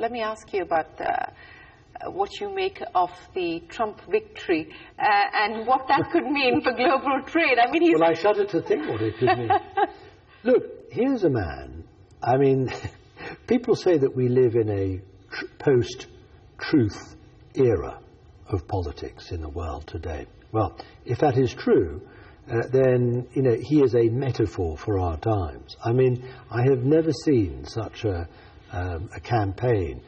let me ask you about what you make of the Trump victory and what that could mean for global trade. I mean, well, I shudder to think what it could mean. Look, here's a man. I mean, people say that we live in a post-truth era of politics in the world today. Well, if that is true, then, you know, he is a metaphor for our times. I mean, I have never seen such a campaign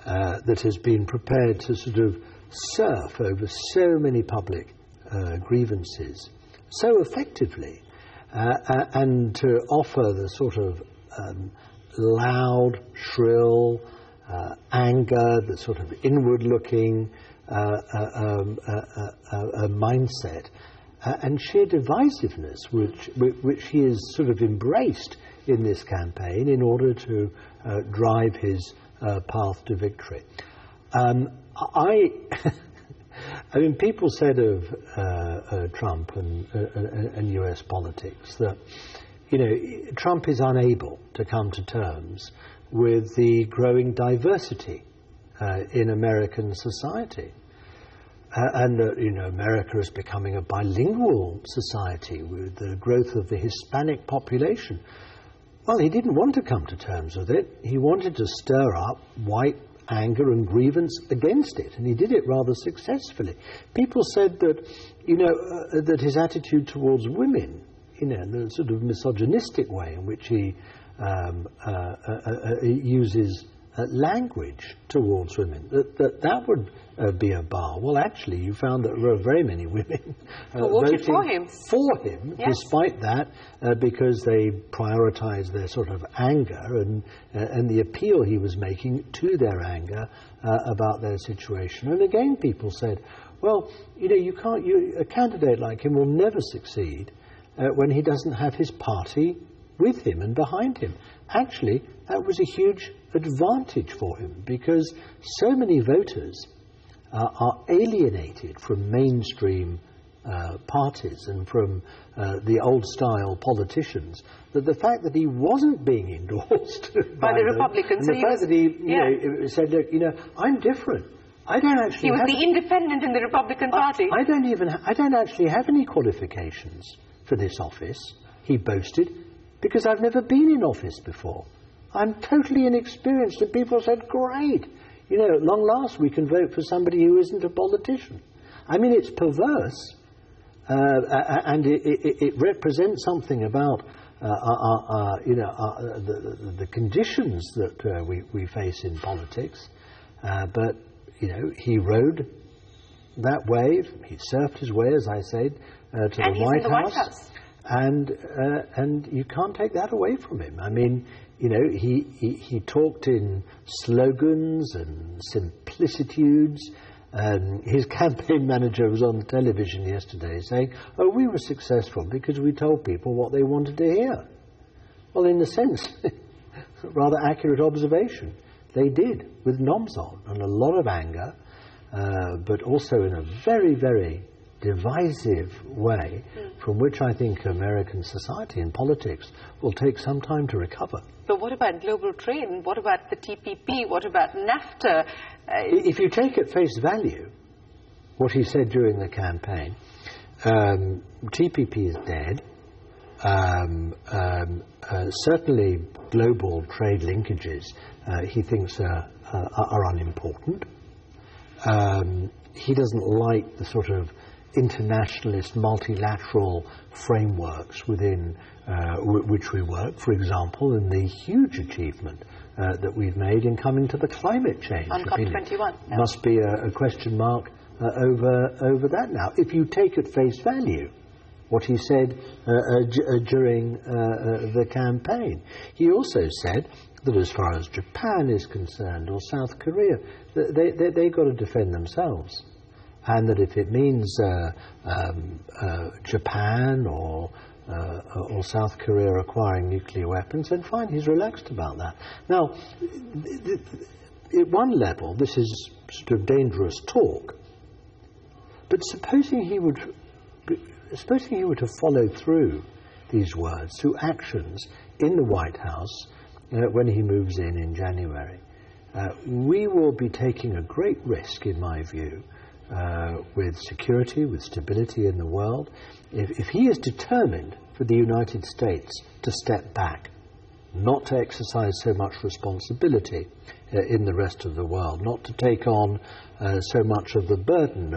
that has been prepared to sort of surf over so many public grievances so effectively and to offer the sort of loud, shrill anger, the sort of inward-looking mindset and sheer divisiveness which he has sort of embraced in this campaign in order to drive his path to victory. I mean, people said of Trump and US politics that, you know, Trump is unable to come to terms with the growing diversity in American society. And you know, America is becoming a bilingual society with the growth of the Hispanic population. Well, he didn't want to come to terms with it. He wanted to stir up white anger and grievance against it, and he did it rather successfully. People said that, you know, that his attitude towards women, you know, the sort of misogynistic way in which he uses language towards women, that would be a bar. Well, actually, you found that there were very many women voting for him, yes. Despite that, because they prioritized their sort of anger and the appeal he was making to their anger about their situation. And again, people said, well, you know, a candidate like him will never succeed when he doesn't have his party with him and behind him. Actually, that was a huge advantage for him because so many voters are alienated from mainstream parties and from the old-style politicians, that the fact that he wasn't being endorsed by the Republicans, and the fact that he you know, said, look, you know, I'm different. I don't actually. He was the independent in the Republican Party. I don't actually have any qualifications for this office, he boasted, because I've never been in office before. I'm totally inexperienced. And people said, great. You know, at long last we can vote for somebody who isn't a politician. I mean, it's perverse, and it represents something about you know, the conditions that we face in politics. But you know, he rode that wave. He surfed his way, as I said, to the White House. And you can't take that away from him. I mean, you know, he talked in slogans and simplicitudes. His campaign manager was on the television yesterday saying, oh, we were successful because we told people what they wanted to hear. Well, in a sense, rather accurate observation. They did, with knobs on, and a lot of anger, but also in a very, very divisive way from which I think American society and politics will take some time to recover. But what about global trade? And what about the TPP? What about NAFTA? If you take at face value what he said during the campaign, TPP is dead. Certainly global trade linkages he thinks are unimportant. He doesn't like the sort of internationalist multilateral frameworks within which we work, for example, in the huge achievement that we've made in coming to the climate change. On COP21. Yeah. Must be a question mark over that now. If you take at face value what he said during the campaign. He also said that as far as Japan is concerned, or South Korea, they've got to defend themselves. And that if it means Japan or South Korea acquiring nuclear weapons, then fine, he's relaxed about that. Now, at one level, this is sort of dangerous talk. But supposing he were to follow through these words, through actions in the White House when he moves in January, we will be taking a great risk, in my view, with security, with stability in the world. If he is determined for the United States to step back, not to exercise so much responsibility in the rest of the world, not to take on so much of the burden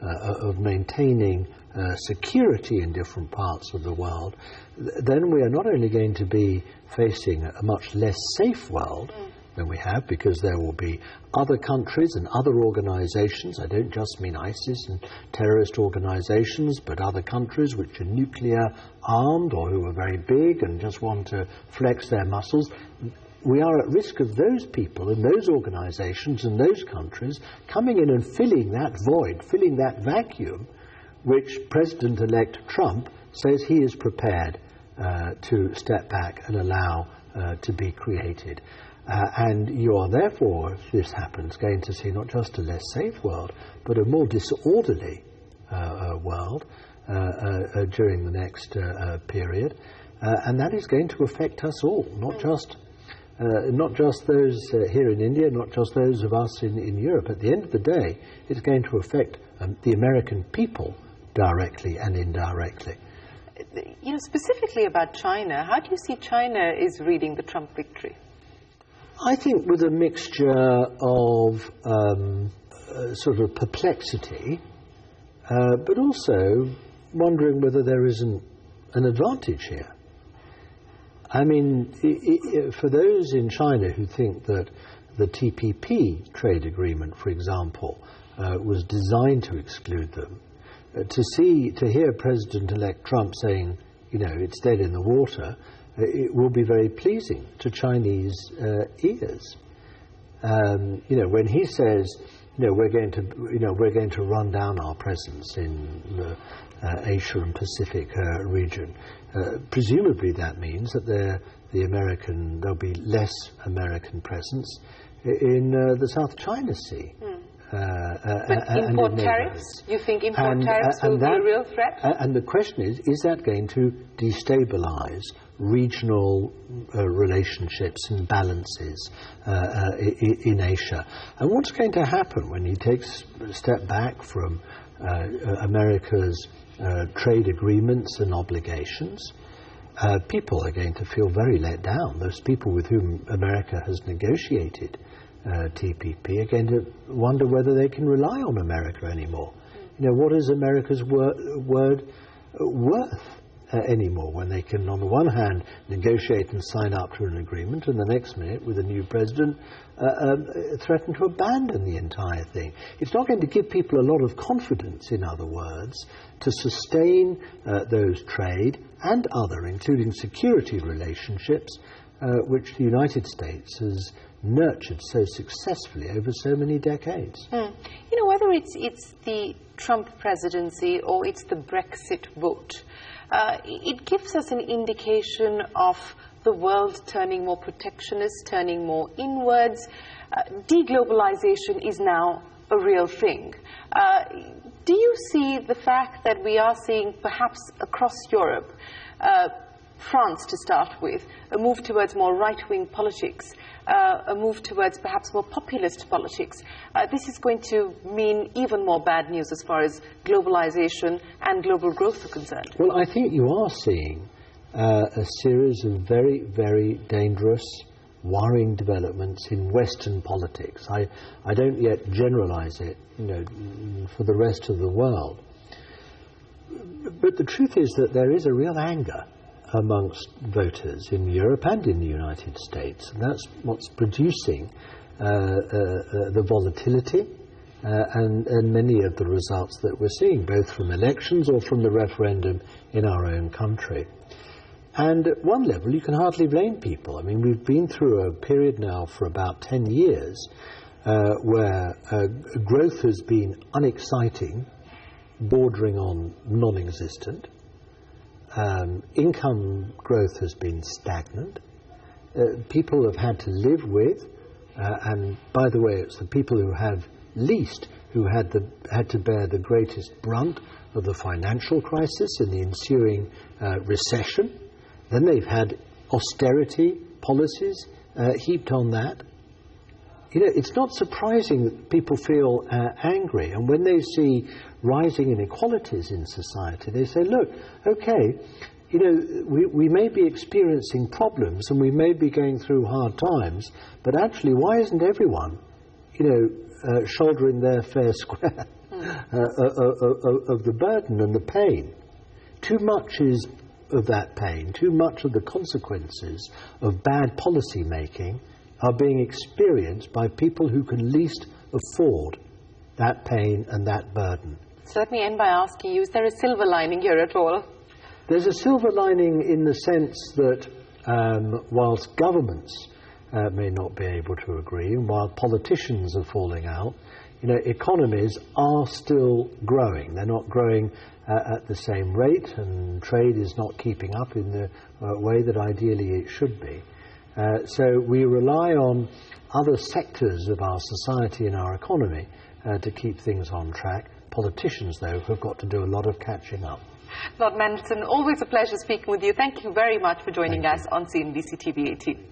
of maintaining security in different parts of the world, then we are not only going to be facing a much less safe world than we have, because there will be other countries and other organizations. I don't just mean ISIS and terrorist organizations, but other countries which are nuclear armed or who are very big and just want to flex their muscles. We are at risk of those people and those organizations and those countries coming in and filling that void, filling that vacuum, which President-elect Trump says he is prepared to step back and allow to be created. And you are therefore, if this happens, going to see not just a less safe world, but a more disorderly world during the next period. And that is going to affect us all, not just those here in India, not just those of us in Europe. At the end of the day, it's going to affect the American people directly and indirectly. You know, specifically about China, how do you see China is reading the Trump victory? I think with a mixture of sort of perplexity, but also wondering whether there isn't an advantage here. I mean, for those in China who think that the TPP trade agreement, for example, was designed to exclude them, to hear President-elect Trump saying, you know, it's dead in the water, it will be very pleasing to Chinese ears. You know, when he says, you know, we're going to run down our presence in the Asia and Pacific region. Presumably, that means that there'll be less American presence in the South China Sea. But import tariffs? You think import tariffs will be a real threat? And the question is that going to destabilize regional relationships and balances in Asia? And what's going to happen when he takes a step back from America's trade agreements and obligations? People are going to feel very let down. Those people with whom America has negotiated TPP are going to wonder whether they can rely on America anymore. You know, what is America's word worth anymore when they can, on the one hand, negotiate and sign up to an agreement, and the next minute, with a new president, threaten to abandon the entire thing? It's not going to give people a lot of confidence, in other words, to sustain those trade and other, including security relationships, which the United States has nurtured so successfully over so many decades. You know, whether it's the Trump presidency or it's the Brexit vote, it gives us an indication of the world turning more protectionist, turning more inwards. Deglobalization is now a real thing. Do you see the fact that we are seeing, perhaps across Europe, France to start with, a move towards more right-wing politics, a move towards perhaps more populist politics? This is going to mean even more bad news as far as globalization and global growth are concerned. Well, I think you are seeing a series of very, very dangerous, worrying developments in Western politics. I don't yet generalize it, you know, for the rest of the world. But the truth is that there is a real anger amongst voters in Europe and in the United States. And that's what's producing the volatility and many of the results that we're seeing, both from elections or from the referendum in our own country. And at one level, you can hardly blame people. I mean, we've been through a period now for about 10 years where growth has been unexciting, bordering on non-existent. Income growth has been stagnant. People have had to live with, and by the way, it's the people who have least who had to bear the greatest brunt of the financial crisis and the ensuing recession. Then they've had austerity policies heaped on that. you know, it's not surprising that people feel angry, and when they see rising inequalities in society, they say, look, okay, you know, we may be experiencing problems and we may be going through hard times, but actually, why isn't everyone, you know, shouldering their fair square of the burden and the pain? Too much is of that pain, too much of the consequences of bad policy making are being experienced by people who can least afford that pain and that burden. So let me end by asking you, is there a silver lining here at all? There's a silver lining in the sense that whilst governments may not be able to agree, and while politicians are falling out, you know, economies are still growing. They're not growing at the same rate, and trade is not keeping up in the way that ideally it should be. So we rely on other sectors of our society and our economy to keep things on track. Politicians, though, have got to do a lot of catching up. Lord Mandelson, always a pleasure speaking with you. Thank you very much for joining us on CNBC TV 18.